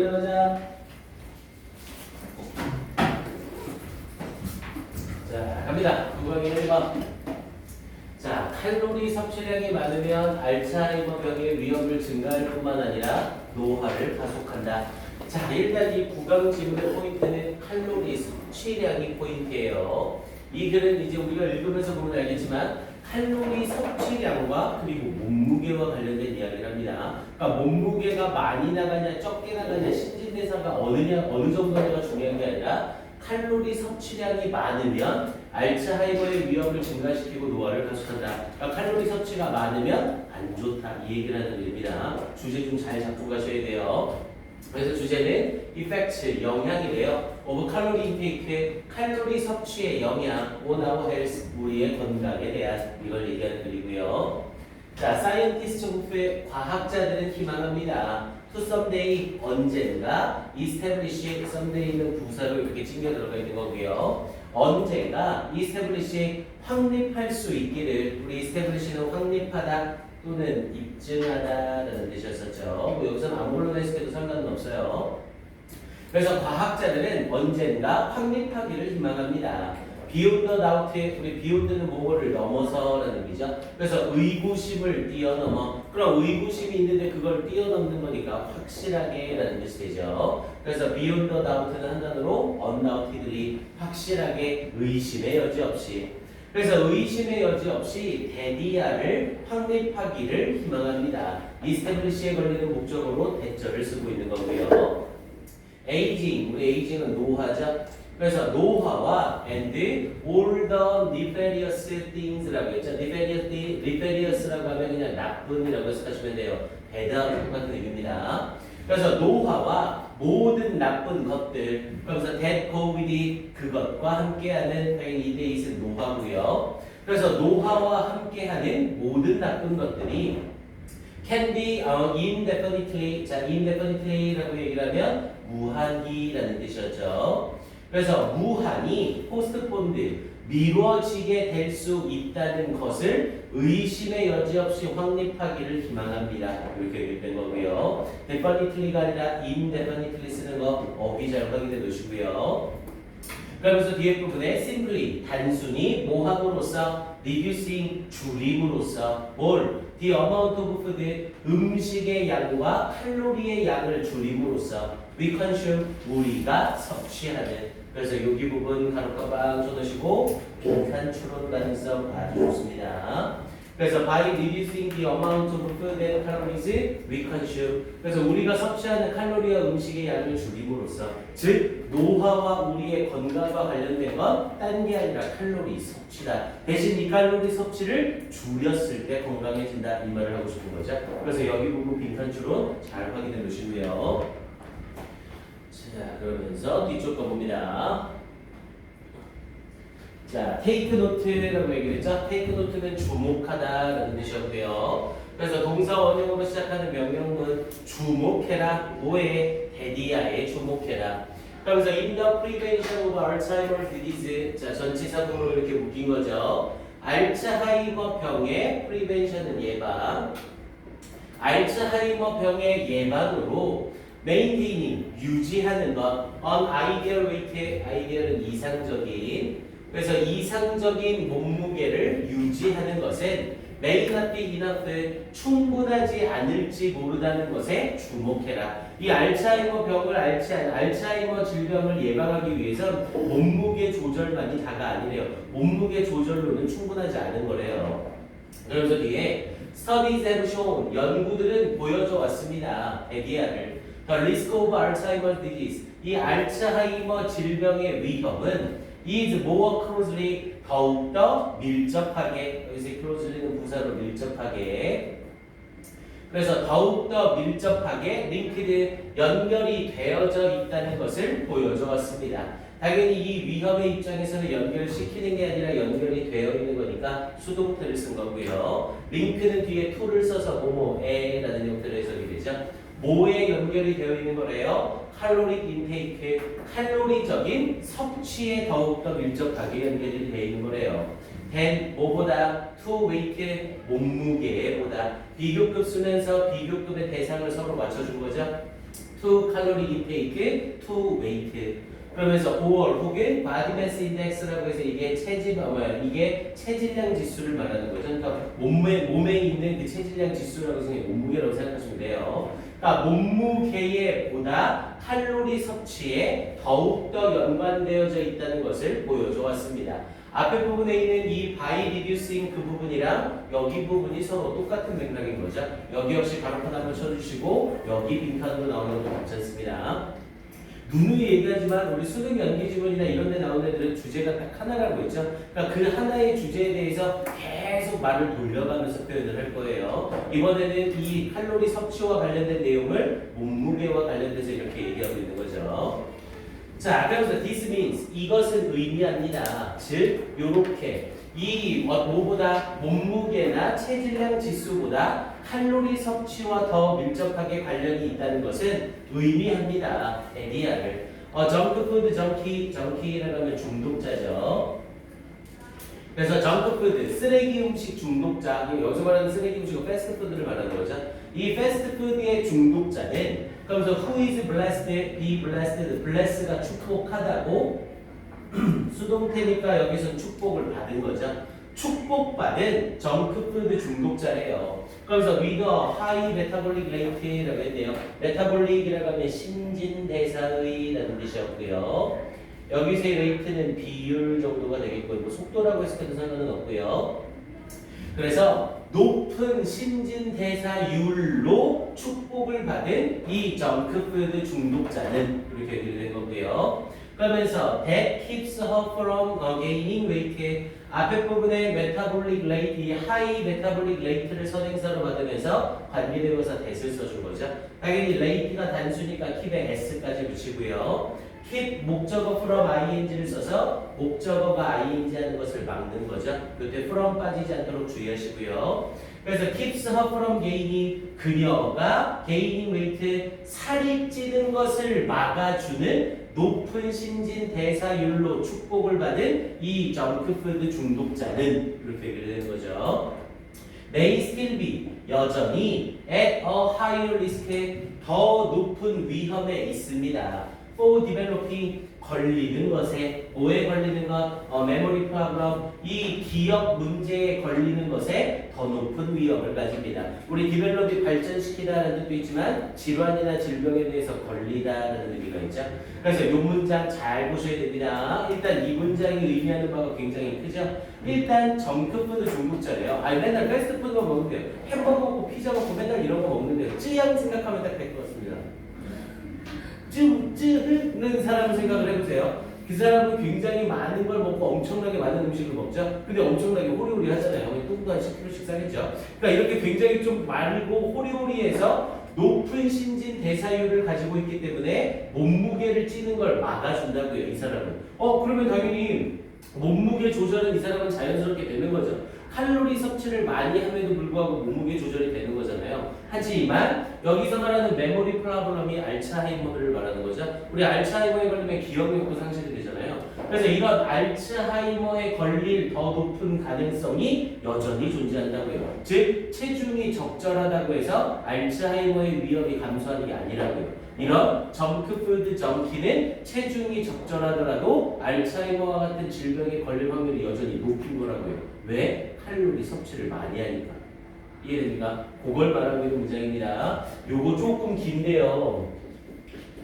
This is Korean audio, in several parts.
일어나자. 자, 갑니다. 9번의 1번. 자, 칼로리 섭취량이 많으면 알츠하이머병의 위험을 증가할 뿐만 아니라 노화를 가속한다. 자, 일단 이 구강 지문의 포인트는 칼로리 섭취량이 포인트예요. 이 글은 이제 우리가 읽으면서 보면 알겠지만 칼로리 섭취량과 그리고 몸무게와 관련된 이야기를 합니다. 그러니까 몸무게가 많이 나가냐 적게 나가냐 신진대사가 어느 정도냐가 중요한 게 아니라 칼로리 섭취량이 많으면 알츠하이머의 위험을 증가시키고 노화를 가속한다. 그러니까 칼로리 섭취가 많으면 안 좋다. 이 얘기를 하는 겁니다. 주제 좀 잘 잡고 가셔야 돼요. 그래서 주제는 effects, 영향이래요. of 칼로리 인테이크의 칼로리 섭취의 영향 on our health, 우리의 건강에 대한 이걸 얘기하는 글이고요. 자, 사이언티스트 과학자들은 희망합니다. to someday, 언젠가 establish, someday는 부사로 이렇게 찡겨 들어가 있는 거고요. 언젠가 establish, 확립할 수 있기를. 우리 establish는 확립하다 또는 입증하다라는 뜻이었었죠. 뭐 여기서는 아무로나 해석해도 상관은 없어요. 그래서 과학자들은 언젠가 확립하기를 희망합니다. beyond the doubt, 우리 beyond는 뭐를 넘어서라는 의미죠. 그래서 의구심을 뛰어넘어. 그럼 의구심이 있는데 그걸 뛰어넘는 거니까 확실하게라는 뜻이 되죠. 그래서 beyond the doubt는 한 단어로 undoubtedly, 확실하게, 의심의 여지 없이. 그래서 의심의 여지 없이 데디아를 확립하기를 희망합니다. 이스태블리시에 걸리는 목적으로 대절을 쓰고 있는 거고요. 에이징, 우리 에이징은 노화죠. 그래서 노화와 and all the nefarious things라고 했죠. nefarious라고 하면 그냥 나쁜이라고 해석하시면 돼요. 배다 똑같은 의미입니다. 그래서 노화와 모든 나쁜 것들, 그러면서 that go with 그것과 함께하는 당연히 이 데이는 노화고요. 그래서 노화와 함께하는 모든 나쁜 것들이 can be indefinitely, 자 indefinitely라고 얘기를 하면 무한히라는 뜻이었죠. 그래서 무한히 postponed, 미뤄지게 될 수 있다는 것을 의심의 여지 없이 확립하기를 희망합니다. 이렇게 얘기된 거고요. definitely가 아니라 indefinitely 쓰는 거 어휘 잘 확인해 놓으시고요. 그러면서 뒤에 부분에 simply, 단순히 뭐함으로써 reducing, 줄임으로써 뭘? the amount of food, 음식의 양과 칼로리의 양을 줄임으로써 we consume, 우리가 섭취하는. 그래서 여기 부분 가로가방 쳐놓으시고 빈칸 추론 가능성 아주 좋습니다. 그래서 by reducing the amount of food and calories we consume. 그래서 우리가 섭취하는 칼로리와 음식의 양을 줄임으로써, 즉 노화와 우리의 건강과 관련된 건 딴 게 아니라 칼로리 섭취다. 대신 이 칼로리 섭취를 줄였을 때 건강해진다. 이 말을 하고 싶은 거죠. 그래서 여기 부분 빈칸 추론 잘 확인해 놓으시고요. 자, 그러면서 뒤쪽 거 봅니다. 자, take note라고 얘기를 했죠. take note는 주목하다라는 뜻이었고요. 그래서 동사 원형으로 시작하는 명령문 주목해라, 뭐에? 데디아에 주목해라. 그러면서 in the prevention of Alzheimer's disease, 자, 전치사구로 이렇게 묶인 거죠. 알츠하이머 병의 prevention은 예방, 알츠하이머 병의 예방으로 maintaining, 유지하는 것, on ideal weight, ideal은 이상적인, 그래서 이상적인 몸무게를 유지하는 것은 may not be enough, 충분하지 않을지 모르다는 것에 주목해라. 이 알츠하이머 병을 알츠하이머 질병을 예방하기 위해선 몸무게 조절만이 다가 아니래요. 몸무게 조절로는 충분하지 않은 거래요. 그러면서 뒤에 studies have shown, 연구들은 보여줘 왔습니다. 데디아를. The risk of Alzheimer's disease, 이 알츠하이머 질병의 위험은 is more closely, 더욱더 밀접하게, 여기서 closely는 부사로 밀접하게, 그래서 더욱더 밀접하게 linked, 연결이 되어져 있다는 것을 보여줘 왔습니다. 당연히 이 위험의 입장에서는 연결시키는 게 아니라 연결이 되어 있는 거니까 수동태를 쓴 거고요. link는 뒤에 to를 써서 뭐뭐에라는 형태로 해석이 되죠. 뭐에 연결이 되어 있는 거래요? 칼로리 인테이크, 칼로리적인 섭취에 더욱더 밀접하게 연결이 되어 있는 거래요. than, 뭐보다, to weight, 몸무게보다. 비교급 쓰면서 비교급의 대상을 서로 맞춰준 거죠. to caloric intake, to weight. 그러면서 or 혹은 body mass index라고 해서 이게 이게 체질량 지수를 말하는 거죠. 그러니까 몸에 있는 그 체질량 지수라고 해서 몸무게라고 생각하시면 돼요. 그러니까 몸무게에 보다 칼로리 섭취에 더욱더 연관되어져 있다는 것을 보여줘 왔습니다. 앞에 부분에 있는 이 by reducing 그 부분이랑 여기 부분이 서로 똑같은 맥락인 거죠. 여기 역시 가로판 한번 쳐주시고 여기 빈칸으로 나오는 것도 괜찮습니다. 누누이 얘기하지만 우리 수능 연기지문이나 이런 데 나오는 애들은 주제가 딱 하나라고 했죠. 그러니까 그 하나의 주제에 대해서 계속 말을 돌려가면서 표현을 할 거예요. 이번에는 이 칼로리 섭취와 관련된 내용을 몸무게와 관련돼서 이렇게 얘기하고 있는 거죠. 자, 그래서 this means 이것은 의미합니다. 즉, 요렇게 이 뭐보다 몸무게나 체질량 지수보다 칼로리 섭취와 더 밀접하게 관련이 있다는 것은 의미합니다. 에디아를. 정크푸드 정키라고 하면 중독자죠. 그래서 정크푸드 쓰레기 음식 중독자, 여기서 말하는 쓰레기 음식은 패스트푸드를 말하는 거죠. 이 패스트푸드의 중독자는 그러면서 who is blessed, be blessed, bless가 축복하다고 수동태니까 여기서 축복을 받은 거죠. 축복받은 정크푸드 중독자래요. 그래서 with a high metabolic rate라고 했네요. 메타볼릭이라고 하면 신진대사의라는 뜻이었고요. 여기서의 rate는 비율 정도가 되겠고 뭐 속도라고 했을 때도 상관은 없고요. 그래서 높은 신진대사율로 축복을 받은 이 정크푸드 중독자는 이렇게 얘기를 된 거고요. 그러면서 that keeps her from gaining weight. 앞에 부분에 metabolic rate, 이 high metabolic rate를 선행사로 받으면서 관계대명사 that을 써준 거죠. 당연히 rate가 단수니까 keep에 s까지 붙이고요. keep 목적어 from ing를 써서 목적어가 ing 하는 것을 막는 거죠. 그때 from 빠지지 않도록 주의하시고요. 그래서 keeps her from gaining, 그녀가 gaining weight, 살이 찌는 것을 막아주는 높은 신진대사율로 축복을 받은 이 정크푸드 중독자는 이렇게 얘기를 되는 거죠. may still be, 여전히 at a higher risk, 더 높은 위험에 있습니다. for developing, 걸리는 것에, 뭐에 걸리는 것? memory problem, 이 기억 문제에 걸리는 것에 더 높은 위험을 가집니다. 우리 develop이 발전시키다라는 뜻도 있지만 질환이나 질병에 대해서 걸리다라는 의미가 있죠. 그래서 이 문장 잘 보셔야 됩니다. 일단 이 문장이 의미하는 바가 굉장히 크죠. 일단 정크푸드 중독자래요. 맨날 패스트푸드만 먹는데요. 햄버거 먹고 피자 먹고 맨날 이런 거 먹는데요. 찌양 생각하면 딱 될 것 같습니다. 찌는 사람을 생각을 해보세요. 그 사람은 굉장히 많은 걸 먹고 엄청나게 많은 음식을 먹죠. 근데 엄청나게 호리호리 하잖아요. 뚱뚱한 10kg씩 싸겠죠. 그러니까 이렇게 굉장히 좀 말고 호리호리해서 높은 신진 대사율을 가지고 있기 때문에 몸무게를 찌는 걸 막아준다고요. 이 사람은. 그러면 당연히 몸무게 조절은 이 사람은 자연스럽게 되는 거죠. 칼로리 섭취를 많이 함에도 불구하고 몸무게 조절이 되는 거잖아요. 하지만 여기서 말하는 메모리 프로블럼이 알츠하이머를 말하는 거죠. 우리 알츠하이머에 걸리면 기억력도 상실이 되잖아요. 그래서 이런 알츠하이머에 걸릴 더 높은 가능성이 여전히 존재한다고요. 즉 체중이 적절하다고 해서 알츠하이머의 위험이 감소하는 게 아니라고요. 이런 정크푸드 정키는 체중이 적절하더라도 알츠하이머와 같은 질병에 걸릴 확률이 여전히 높은 거라고요. 왜? 칼로리 섭취를 많이 하니까. 이해됩니까? 그걸 말하고 있는 문장입니다. 요거 조금 긴데요.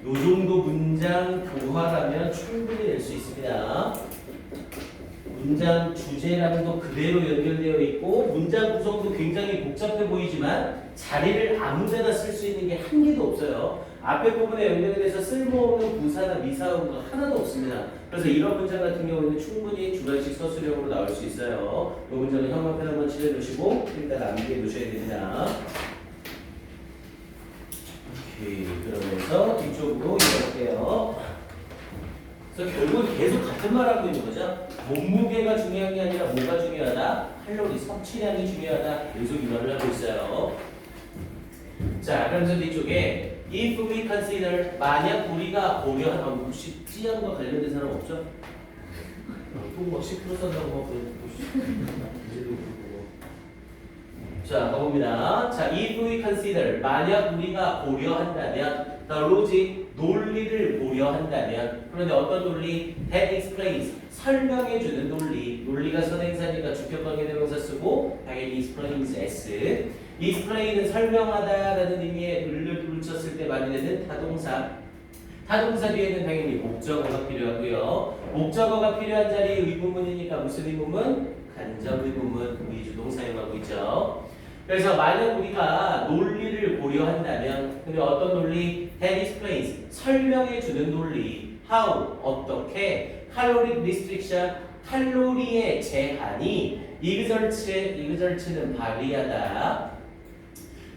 요 정도 문장 교화라면 충분히 낼 수 있습니다. 문장 주제랑도 그대로 연결되어 있고 문장 구성도 굉장히 복잡해 보이지만 자리를 아무데나 쓸 수 있는 게 한 개도 없어요. 앞에 부분에 연결돼서 쓸모없는 부사나 미사어가 하나도 없습니다. 그래서 이런 문장 같은 경우에는 충분히 주관식 서술형으로 나올 수 있어요. 이 문장은 형광펜 한번 칠해두시고 일단 암기해 두셔야 됩니다. 오케이, 그러면서 뒤쪽으로 이어갈게요. 그래서 결국 계속 같은 말 하고 있는 거죠. 몸무게가 중요한 게 아니라 뭐가 중요하다? 칼로리 섭취량이 중요하다. 계속 이 말을 하고 있어요. 자, 그러면서 뒤쪽에 if we consider, 만약 우리가 고려한, 혹시 찌양과 관련된 사람 없죠? 똥막 10% 산다고 막 자, 가봅니다. 자, if we consider, 만약 우리가 고려한다면, the logic, 논리를 고려한다면, 그런데 어떤 논리? that explains, 설명해주는 논리. 논리가 선행사니까 주격관계 대명사 쓰고, 당연히 explains s. explain은 설명하다라는 의미의 을을 붙였을 때 많이 되는 타동사. 타동사 뒤에는 당연히 목적어가 필요하고요. 목적어가 필요한 자리에 의문문이니까 무슨 의문문? 간접 의문문, 위주동 사용하고 있죠. 그래서 만약 우리가 논리를 고려한다면, 근데 어떤 논리? that explains, 설명해주는 논리. how, 어떻게? caloric restriction, 칼로리의 제한이 exert는 발휘하다.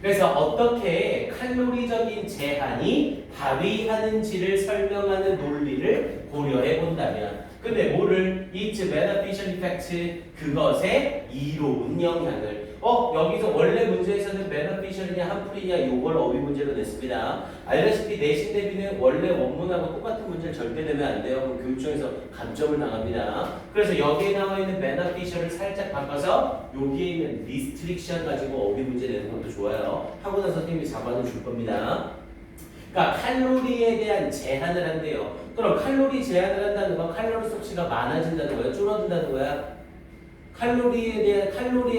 그래서 어떻게 칼로리적인 제한이 발휘하는지를 설명하는 논리를 고려해 본다면, 근데 뭐를? Its beneficial effect, 그것의 이로운 영향을. 여기서 원래 문제에서는 beneficial이냐 한풀이냐 이걸 어휘 문제로 냈습니다. 알다시피 내신 대비는 원래 원문하고 똑같은 문제를 절대 내면 안 돼요. 그럼 교육청에서 감점을 당합니다. 그래서 여기에 나와 있는 beneficial을 살짝 바꿔서 여기에 있는 restriction 가지고 어휘 문제 내는 것도 좋아요. 하고 나서 선생님이 자반을 줄 겁니다. 그러니까 칼로리에 대한 제한을 한대요. 그럼 칼로리 제한을 한다는 건 칼로리 섭취가 많아진다는 거야? 줄어든다는 거야? 칼로리에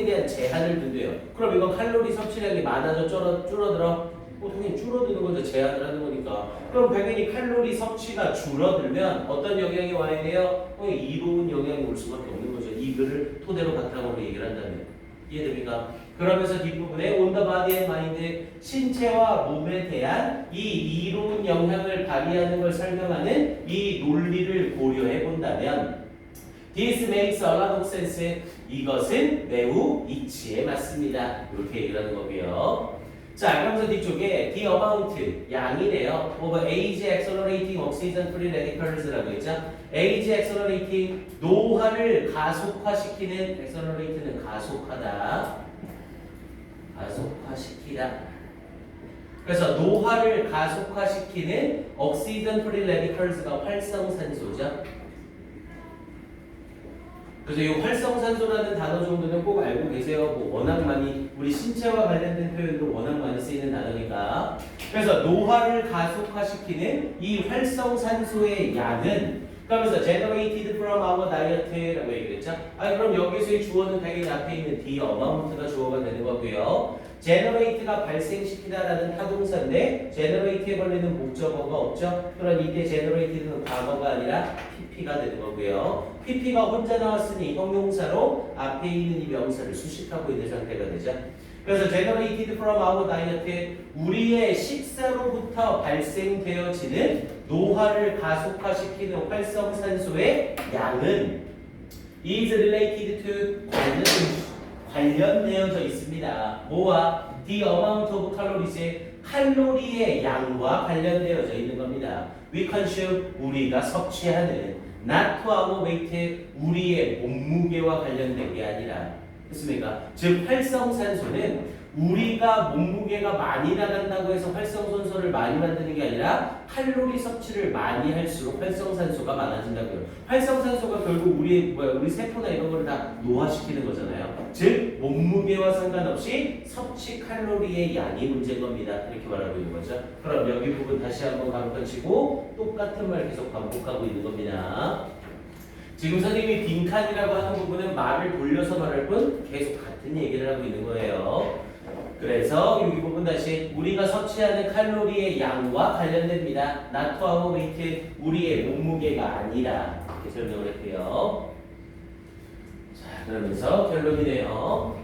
대한 제한을 둔대요. 그럼 이건 칼로리 섭취량이 많아져 줄어들어? 당연히 줄어드는 거죠. 제한을 하는 거니까. 그럼 당연히 칼로리 섭취가 줄어들면 어떤 영향이 와야 돼요? 이로운 영향이 올 수밖에 없는 거죠. 이 글을 토대로 바탕으로 얘기를 한다면. 이해됩니까? 그러면서 뒷부분에 on the body and mind, 신체와 몸에 대한 이 이로운 영향을 발휘하는 걸 설명하는 이 논리를 고려해 본다면 This makes a lot of sense. 이것은 매우 이치에 맞습니다. 이렇게 얘기를 하는 거고요. 자, 그러면서 뒤쪽에 the amount, 양이래요. of age accelerating oxygen free radicals라고 했죠. age accelerating, 노화를 가속화시키는, accelerate는 가속하다. 가속화시키다. 그래서 노화를 가속화시키는 oxygen free radicals가 활성산소죠. 그래서 이 활성산소라는 단어 정도는 꼭 알고 계세요. 워낙 많이 우리 신체와 관련된 표현도 워낙 많이 쓰이는 단어니까. 그래서 노화를 가속화시키는 이 활성산소의 양은, 그러면서 generated from our diet라고 얘기했죠. 그럼 여기서의 주어는 당연히 앞에 있는 the amount가 주어가 되는 거고요. generate가 발생시키다라는 타동사인데 generate에 걸리는 목적어가 없죠. 그럼 이때 generated는 과거가 아니라 pp가 되는 거고요. pp가 혼자 나왔으니 형용사로 앞에 있는 이 명사를 수식하고 있는 상태가 되죠. 그래서 generated from our diet, 우리의 식사로부터 발생되어지는 노화를 가속화시키는 활성산소의 양은 is related to, 관련되어져 있습니다. 뭐와? The amount of calories, 칼로리의 양과 관련되어져 있는 겁니다. We consume, 우리가 섭취하는, not to our weight, 우리의 몸무게와 관련된 게 아니라. 됐습니까? 즉 활성산소는 우리가 몸무게가 많이 나간다고 해서 활성산소를 많이 만드는 게 아니라 칼로리 섭취를 많이 할수록 활성산소가 많아진다고요. 활성산소가 결국 우리 세포나 이런 거를 다 노화시키는 거잖아요. 즉 몸무게와 상관없이 섭취 칼로리의 양이 문제인 겁니다. 이렇게 말하고 있는 거죠. 그럼 여기 부분 다시 한번 반복하시고 똑같은 말 계속 반복하고 있는 겁니다. 지금 선생님이 빈칸이라고 하는 부분은 말을 돌려서 말할 뿐 계속 같은 얘기를 하고 있는 거예요. 그래서 여기 부분 다시 우리가 섭취하는 칼로리의 양과 관련됩니다. not to our weight, 우리의 몸무게가 아니라 이렇게 설명을 했고요. 자, 그러면서 결론이네요.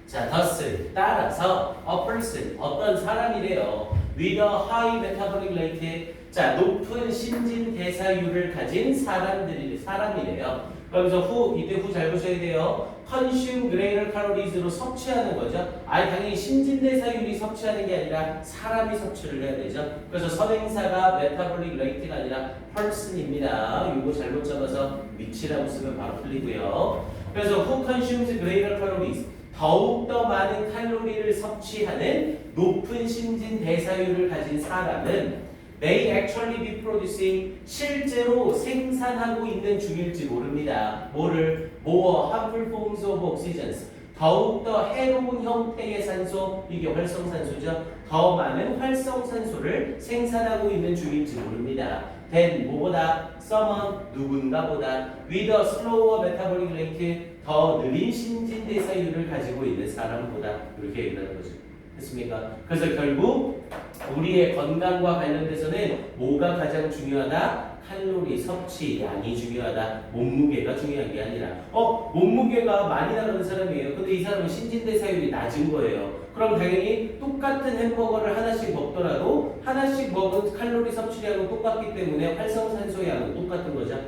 자, thus, 따라서 a person, 어떤 사람이래요. with a high metabolic rate, 자, 높은 신진대사율을 가진 사람이래요. 그러면서 이때 잘 보셔야 돼요. consume greater calories로 섭취하는 거죠. 당연히 신진대사율이 섭취하는 게 아니라 사람이 섭취를 해야 되죠. 그래서 선행사가 metabolic rate가 아니라 person입니다. 이거 잘못 잡아서 위치라고 쓰면 바로 틀리고요. 그래서 who consumes greater calories, 더욱더 많은 칼로리를 섭취하는 높은 신진대사율을 가진 사람은 may actually be producing, 실제로 생산하고 있는 중일지 모릅니다. 뭐를? more harmful forms of oxygen, 더욱더 해로운 형태의 산소, 이게 활성산소죠. 더 많은 활성산소를 생산하고 있는 중인지 모릅니다. then 뭐보다 someone 누군가보다 with a slower metabolic rate 더 느린 신진대사율을 가지고 있는 사람보다 이렇게 얘기하는 거죠. 됐습니까? 그래서 결국 우리의 건강과 관련돼서는 뭐가 가장 중요하다? 칼로리 섭취 양이 중요하다. 몸무게가 중요한 게 아니라 몸무게가 많이 나가는 사람이에요. 근데 이 사람은 신진대사율이 낮은 거예요. 그럼 당연히 똑같은 햄버거를 하나씩 먹더라도 하나씩 먹은 칼로리 섭취량은 똑같기 때문에 활성산소 양은 똑같은 거죠.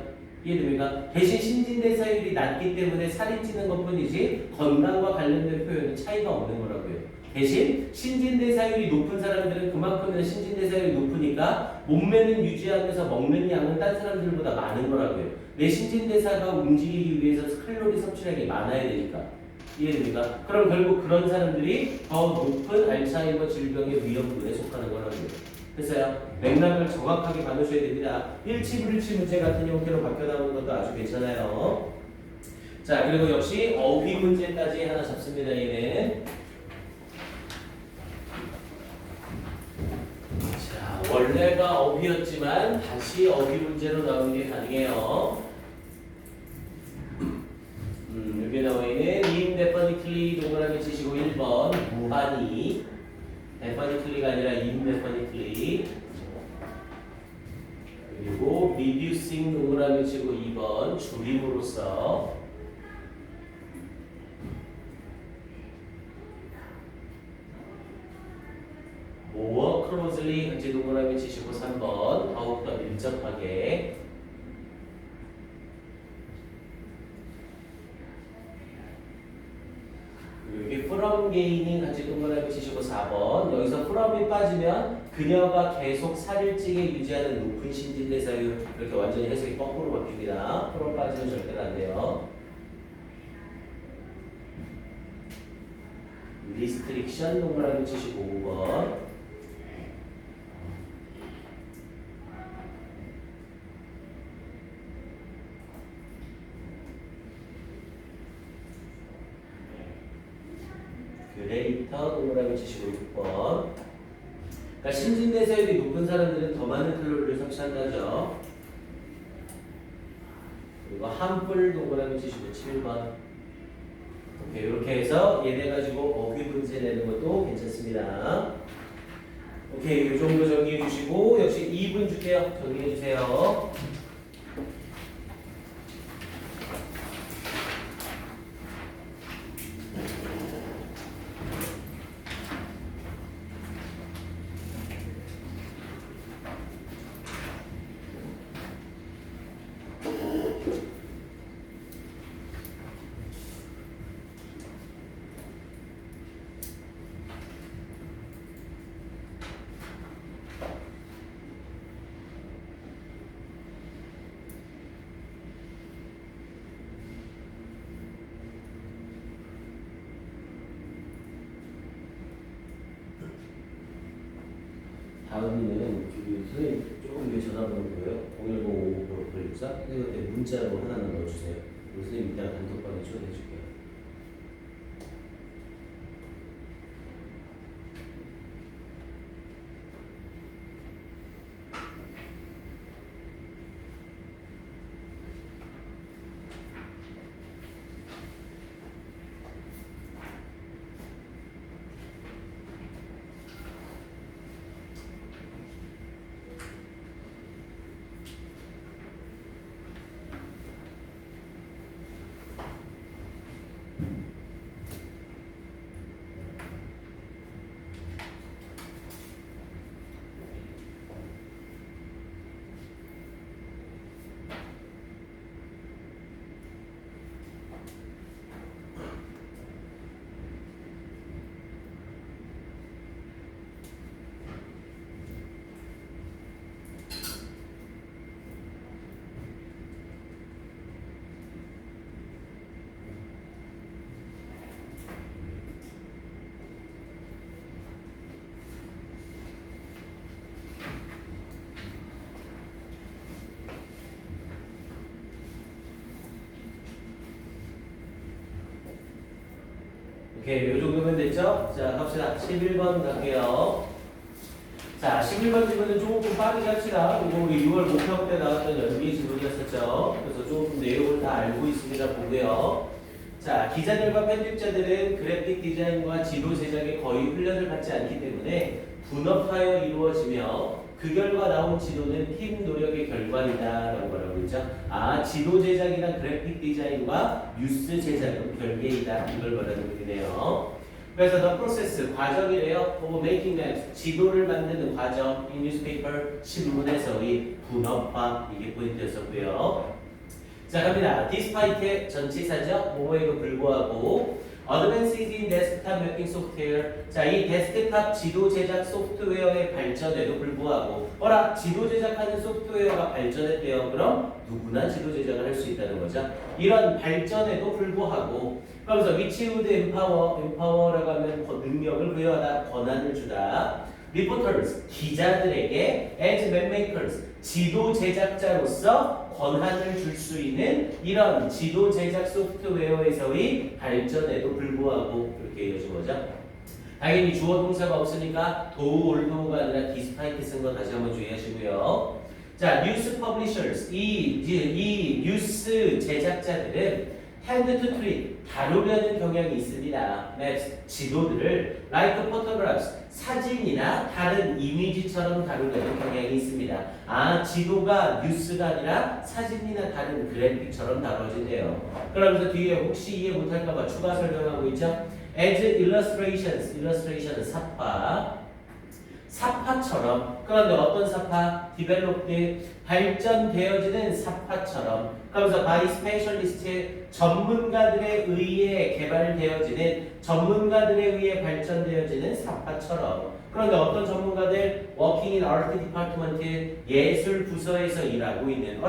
이해됩니까? 대신 신진대사율이 낮기 때문에 살이 찌는 것뿐이지 건강과 관련된 표현은 차이가 없는 거라고요. 대신 신진대사율이 높은 사람들은 그만큼이나 신진대사율이 높으니까 몸매는 유지하면서 먹는 양은 딴 사람들보다 많은 거라고요. 내 신진대사가 움직이기 위해서 칼로리 섭취량이 많아야 되니까. 이해됩니까? 그럼 결국 그런 사람들이 더 높은 알츠하이머 질병의 위험군에 속하는 거라고요. 됐어요? 맥락을 정확하게 봐두셔야 됩니다. 일치불일치 문제 같은 형태로 바뀌어 나오는 것도 아주 괜찮아요. 자, 그리고 역시 어휘 문제까지 하나 잡습니다. 얘는. 자, 원래가 어휘였지만 다시 어휘 문제로 나오는 게 가능해요. 여기 나와 있는 indefinitely 동그라미 치시고 1번 무한히 definitely가 아니라 indefinitely 그리고 reducing 동그라미 치고 2번 줄임으로써 more closely 같이 동그라미 치시고 3번 더욱더 밀접하게 여기 from gaining 같이 동그라미 치시고 4번 여기서 from이 빠지면 그녀가 계속 살을 찌게 유지하는 높은 신진대사율 이렇게 완전히 해석이 거꾸로 바뀝니다. from 빠지면 절대로 안 돼요. restriction 동그라미 치시고 5번 그레이터 동그라미 치시고 6번 그러니까 신진대사율이 높은 사람들은 더 많은 칼로리를 섭취한다죠. 그리고 한뿔 동그라미 치시고 7번 오케이, 이렇게 해서 얘네 가지고 어휘 문제 내는 것도 괜찮습니다. 오케이, 이 정도 정리해 주시고 역시 2분 줄게요. 정리해 주세요. 다음에는 선생님 조금 뒤에 전화번호 보여요? 0105564 선생님한테 문자로 하나는 넣어주세요. 선생님 이따가 단톡방에 초대해 줄게요. 오케이, 요 정도면 됐죠? 자, 갑시다. 11번 갈게요. 자, 11번 질문은 조금 빠르게 합시다. 이거 우리 6월 모평 때 나왔던 연기 질문이었었죠. 그래서 조금 내용을 다 알고 있습니다. 보고요. 자, 기자들과 편집자들은 그래픽 디자인과 지도 제작에 거의 훈련을 받지 않기 때문에 분업하여 이루어지며 그 결과 나온 지도는 팀 노력의 결과이다라고 말하고 있죠. 아, 지도 제작이나 그래픽 디자인과 뉴스 제작은 별개이다. 이걸 말하는 거네요. 그래서 the process 과정이래요. of making maps 지도를 만드는 과정 in newspaper 신문에서의 분업화 이게 포인트였었고요. 자, 갑니다. despite 전치사죠. 뭐에도 불구하고 advances in desktop mapping software. 자, 이 데스크탑 지도 제작 소프트웨어의 발전에도 불구하고 지도 제작하는 소프트웨어가 발전했대요. 그럼 누구나 지도 제작을 할 수 있다는 거죠. 이런 발전에도 불구하고 그러면서 which would empower라고 하면 능력을 부여하다, 권한을 주다. reporters, 기자들에게 as mapmakers, 지도 제작자로서 권한을 줄 수 있는 이런 지도 제작 소프트웨어에서의 발전에도 불구하고 이렇게 이어진 거죠. 당연히 주어 동사가 없으니까 도우 올도우가 아니라 despite 쓴 거 다시 한번 주의하시고요. 자, 뉴스 퍼블리셔스, 이 뉴스 제작자들은 hand to treat, 다루려는 경향이 있습니다. maps, 지도들을 like photographs, 사진이나 다른 이미지처럼 다루려는 경향이 있습니다. 아, 지도가 뉴스가 아니라 사진이나 다른 그래픽처럼 다뤄진대요. 그러면서 뒤에 혹시 이해 못할까봐 추가 설명하고 있죠. as illustration은 사파처럼. 그런데 어떤 사파? developed, 발전되어지는 사파처럼. 그러면서 by specialist, 전문가들에 의해 개발되어지는, 전문가들에 의해 발전되어지는 사파처럼. 그런데 어떤 전문가들? working in art department, 예술 부서에서 일하고 있는,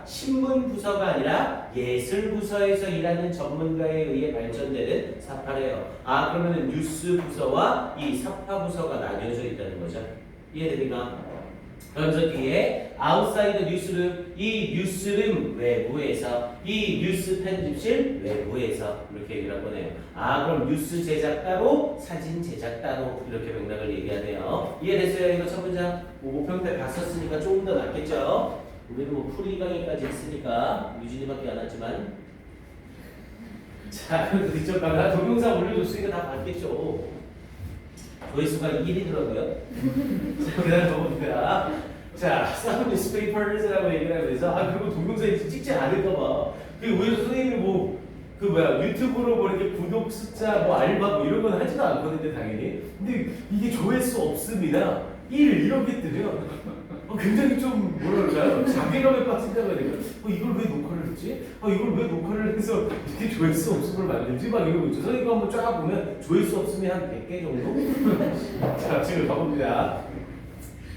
신문 부서가 아니라 예술 부서에서 일하는 전문가에 의해 발전되는 사파래요. 아, 그러면은 뉴스 부서와 이 사파 부서가 나뉘어져 있다는 거죠. 이해됩니까? 그러면서 뒤에 outside newsroom, 이 뉴스룸 외부에서, 이 뉴스 편집실 외부에서 이렇게 얘기를 한 거네요. 아, 그럼 뉴스 제작 따로, 사진 제작 따로 이렇게 맥락을 얘기하네요. 이해됐어요? 이거 첫 문장 모평 때 봤었으니까 조금 더 낫겠죠? 우리는 뭐 풀이 강의까지 했으니까 유진이밖에 안 왔지만. 자, 그래서 뒤쪽 가면 동영상 올려줬으니까 다 봤겠죠. 조회수가 1이더라고요. 자, 그 다음 넘어갑니다. 자, some newspapers라고 얘기를 하면서, 그리고 동영상에 찍지 않을까봐. 오히려 선생님이 유튜브로 이렇게 구독 숫자, 알바 이런 건 하지도 않거든요, 당연히. 근데 이게 조회수 없습니다. 1 이렇게 뜨면 굉장히 좀 뭐랄까요? 자괴감에 빠진다고 해야 될까? 이걸 왜 녹화를 했지? 이걸 왜 녹화를 해서 이렇게 조회수 없음을 만들지? 이러고 있죠. 선생님 한번 쫙 보면 조회수 없음이 한 100개 정도? 자, 지금 가봅니다.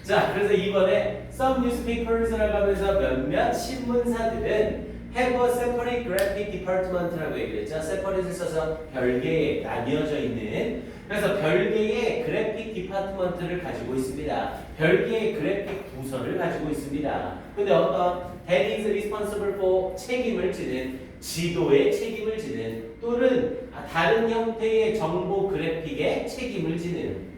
자, 그래서 이번에 some newspapers라고 하면서 몇몇 신문사들은 have a separate graphic department라고 얘기를 했죠. separate를 써서 별개에 나뉘어져 있는, 그래서 별개의 그래픽 디파트먼트를 가지고 있습니다. 별개의 그래픽 부서를 가지고 있습니다. 근데 어떤 that is responsible for 책임을 지는, 지도에 책임을 지는, 또는 다른 형태의 정보 그래픽에 책임을 지는,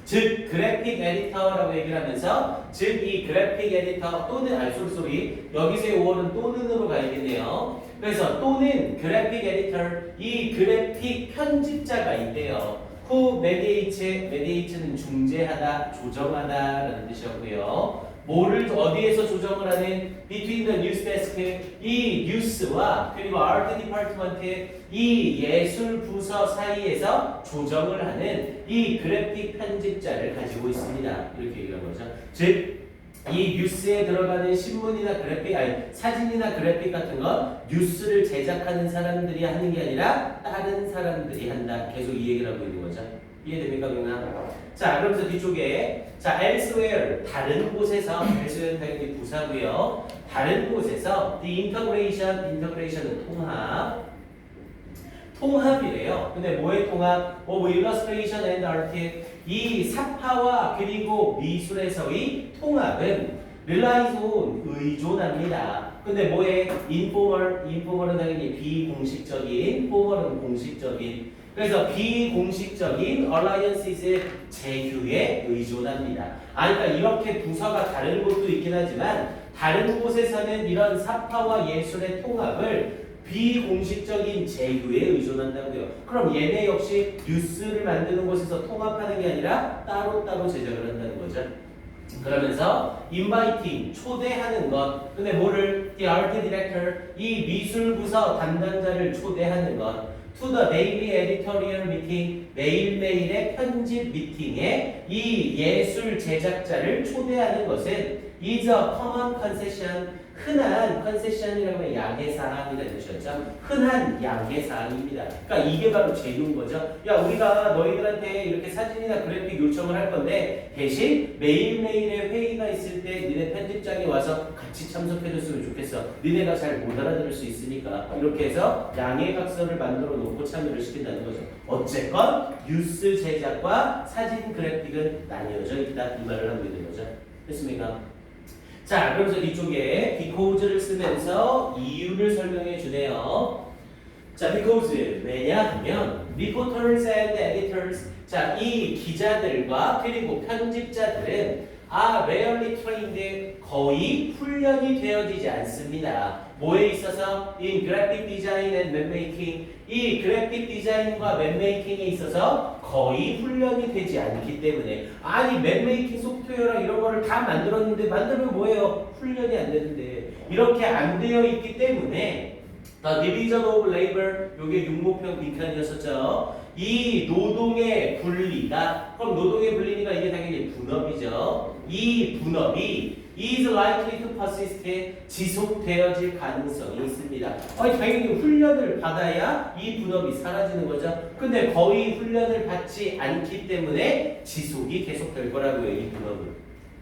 즉 그래픽 에디터라고 얘기를 하면서, 즉 이 그래픽 에디터 또는 쏘리 여기서의 5월은 또는으로 가야겠네요. 그래서 또는 그래픽 에디터, 이 그래픽 편집자가 있대요. who mediate는 중재하다, 조정하다라는 뜻이었고요. 뭐를 어디에서 조정을 하는? between the news desk, 이 뉴스와 그리고 art department, 이 예술 부서 사이에서 조정을 하는 이 그래픽 편집자를 가지고 있습니다. 이렇게 얘기한 거죠. 즉 이 뉴스에 들어가는 신문이나 그래픽, 사진이나 그래픽 같은 건 뉴스를 제작하는 사람들이 하는 게 아니라 다른 사람들이 한다. 계속 이 얘기를 하고 있는 거죠. 이해됩니까, 그러나? 자, 그러면서 뒤쪽에 elsewhere, 다른 곳에서, elsewhere 당연히 부사고요. 다른 곳에서 the integration은 통합이래요. 근데 뭐의 통합? illustration and art, 이 사파와 그리고 미술에서의 통합은 relies on, 의존합니다. 근데 뭐에? informal은 당연히 비공식적인, formal은 공식적인. 그래서 비공식적인 alliances의 제휴에 의존합니다. 그러니까 이렇게 부서가 다른 곳도 있긴 하지만 다른 곳에서는 이런 사파와 예술의 통합을 비공식적인 제휴에 의존한다고요. 그럼 얘네 역시 뉴스를 만드는 곳에서 통합하는 게 아니라 따로따로 제작을 한다는 거죠. 그러면서 inviting, 초대하는 것. 근데 뭐를? The art director, 이 미술부서 담당자를 초대하는 것. To the daily editorial meeting, 매일매일의 편집 미팅에 이 예술 제작자를 초대하는 것은 is a common concession, 흔한 컨세션이라고 하면 양해사항이라는 뜻이었죠. 흔한 양해사항입니다. 그러니까 이게 바로 제휴인 거죠. 야, 우리가 너희들한테 이렇게 사진이나 그래픽 요청을 할 건데 대신 매일매일의 회의가 있을 때 니네 편집장이 와서 같이 참석해줬으면 좋겠어. 니네가 잘 못 알아들을 수 있으니까 이렇게 해서 양해각서를 만들어 놓고 참여를 시킨다는 거죠. 어쨌건 뉴스 제작과 사진 그래픽은 나뉘어져 있다. 이 말을 하고 있는 거죠. 됐습니까? 자, 그러면서 이쪽에 because를 쓰면서 이유를 설명해 주네요. 자, because 왜냐하면 reporters and editors, 자, 이 기자들과 그리고 편집자들은 are rarely trained, 거의 훈련이 되어지지 않습니다. 뭐에 있어서? in graphic design and web making, 이 그래픽 디자인과 웹메이킹에 있어서 거의 훈련이 되지 않기 때문에, 아니 웹메이킹 소프트웨어랑 이런 거를 다 만들었는데 만들면 뭐예요? 훈련이 안 되는데 이렇게 안 되어 있기 때문에 The Division of Labor, 요게 육모평 빈칸이었었죠. 이 노동의 분리가, 그럼 노동의 분리니까 이게 당연히 분업이죠. 이 분업이 is likely to persist, 지속되어질 가능성이 있습니다. 아니 당연히 훈련을 받아야 이 분업이 사라지는 거죠. 근데 거의 훈련을 받지 않기 때문에 지속이 계속될 거라고요. 이 분업은.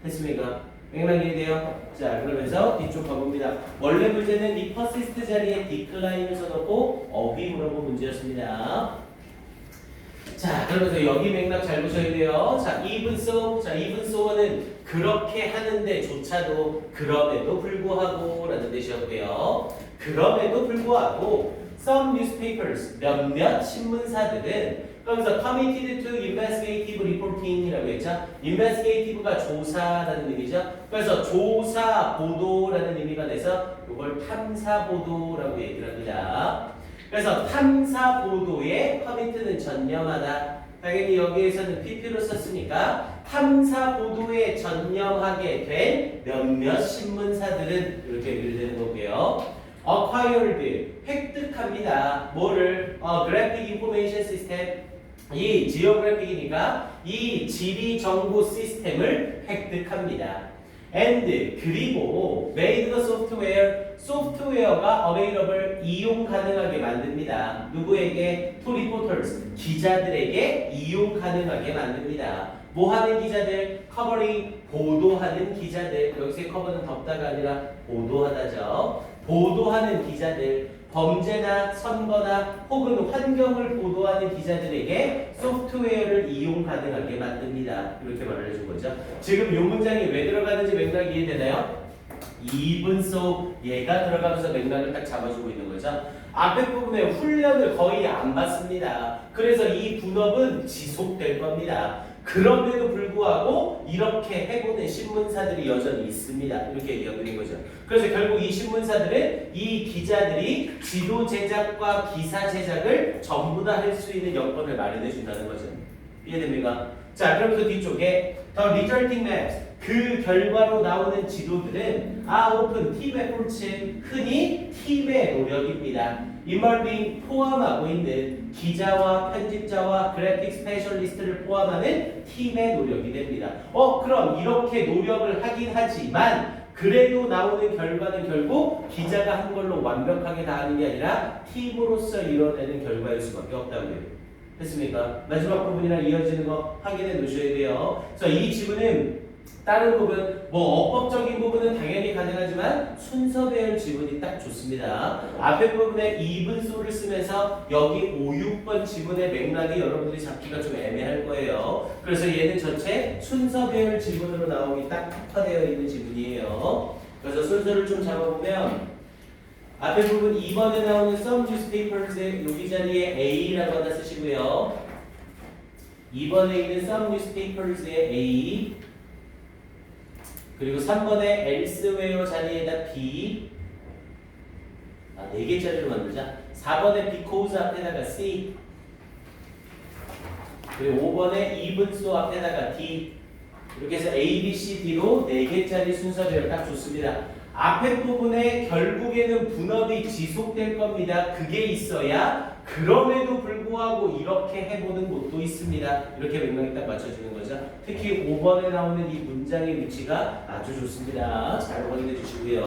됐습니까? 맥락이 돼요. 자, 그러면서 뒤쪽 가봅니다. 원래 문제는 이 persist 자리에 decline을 써놓고 어휘 물어본 문제였습니다. 자, 그러면서 여기 맥락 잘 보셔야 돼요. 자, even so. 자, even so는 그렇게 하는데조차도 그럼에도 불구하고 라는 뜻이었고요. 그럼에도 불구하고 some newspapers, 몇몇 신문사들은 그러면서 committed to investigative reporting 이라고 했죠. investigative가 조사라는 의미죠. 그래서 조사 보도라는 의미가 돼서 이걸 탐사 보도라고 얘기를 합니다. 그래서 탐사 보도에 commit는 전념하다. 당연히 여기에서는 PP로 썼으니까 탐사 보도에 전념하게 된 몇몇 신문사들은 이렇게 얘기를 되는 거고요. acquired, 획득합니다. 뭐를? graphic information system, 이 지오그래픽이니까 이 지리 정보 시스템을 획득합니다. and, 그리고 made the software, 소프트웨어가 available, 이용 가능하게 만듭니다. 누구에게? to reporters, 기자들에게 이용 가능하게 만듭니다. 뭐 하는 기자들? covering, 보도하는 기자들. 여기서의 cover는 덮다가 아니라 보도하다죠. 보도하는 기자들, 범죄나 선거나 혹은 환경을 보도하는 기자들에게 소프트웨어를 이용 가능하게 만듭니다. 이렇게 말을 해준 거죠. 지금 이 문장이 왜 들어가는지 맥락이 이해되나요? even so, 얘가 들어가면서 맥락을 딱 잡아주고 있는 거죠. 앞에 부분에 훈련을 거의 안 받습니다. 그래서 이 분업은 지속될 겁니다. 그럼에도 불구하고 이렇게 해보는 신문사들이 여전히 있습니다. 이렇게 얘기하고 있는 거죠. 그래서 결국 이 신문사들은 이 기자들이 지도 제작과 기사 제작을 전부 다 할 수 있는 여건을 마련해 준다는 거죠. 이해됩니까? 자, 그럼 그 뒤쪽에 The resulting maps, 그 결과로 나오는 지도들은 often team efforts, 흔히 팀의 노력입니다. involving, 포함하고 있는 기자와 편집자와 그래픽 스페셜리스트를 포함하는 팀의 노력이 됩니다. 그럼 이렇게 노력을 하긴 하지만 그래도 나오는 결과는 결국 기자가 한 걸로 완벽하게 다 하는 게 아니라 팀으로서 이뤄내는 결과일 수밖에 없다고요. 됐습니까? 마지막 부분이랑 이어지는 거 확인해 놓으셔야 돼요. 그래서 이 지문은 다른 부분, 뭐 어법적인 부분은 당연히 가능하지만 순서 배열 지문이 딱 좋습니다. 앞에 부분에 even so를 쓰면서 여기 5, 6번 지문의 맥락이 여러분들이 잡기가 좀 애매할 거예요. 그래서 얘는 전체 순서 배열 지문으로 나오기 딱 특화되어 있는 지문이에요. 그래서 순서를 좀 잡아보면 앞에 부분 2번에 나오는 some newspapers의 여기 자리에 A라고 하나 쓰시고요. 2번에 있는 some newspapers의 A, 그리고 3번에 elsewhere 자리에다 B, 4개짜리로 만들자. 4번에 because 앞에다가 C, 그리고 5번에 even so 앞에다가 D, 이렇게 해서 A, B, C, D로 4개짜리 순서대로 딱 좋습니다. 앞에 부분에 결국에는 분업이 지속될 겁니다. 그게 있어야 그럼에도 불구하고 이렇게 해보는 곳도 있습니다. 이렇게 맥락이 딱 맞춰지는 거죠. 특히 5번에 나오는 이 문장의 위치가 아주 좋습니다. 잘 확인해 주시고요.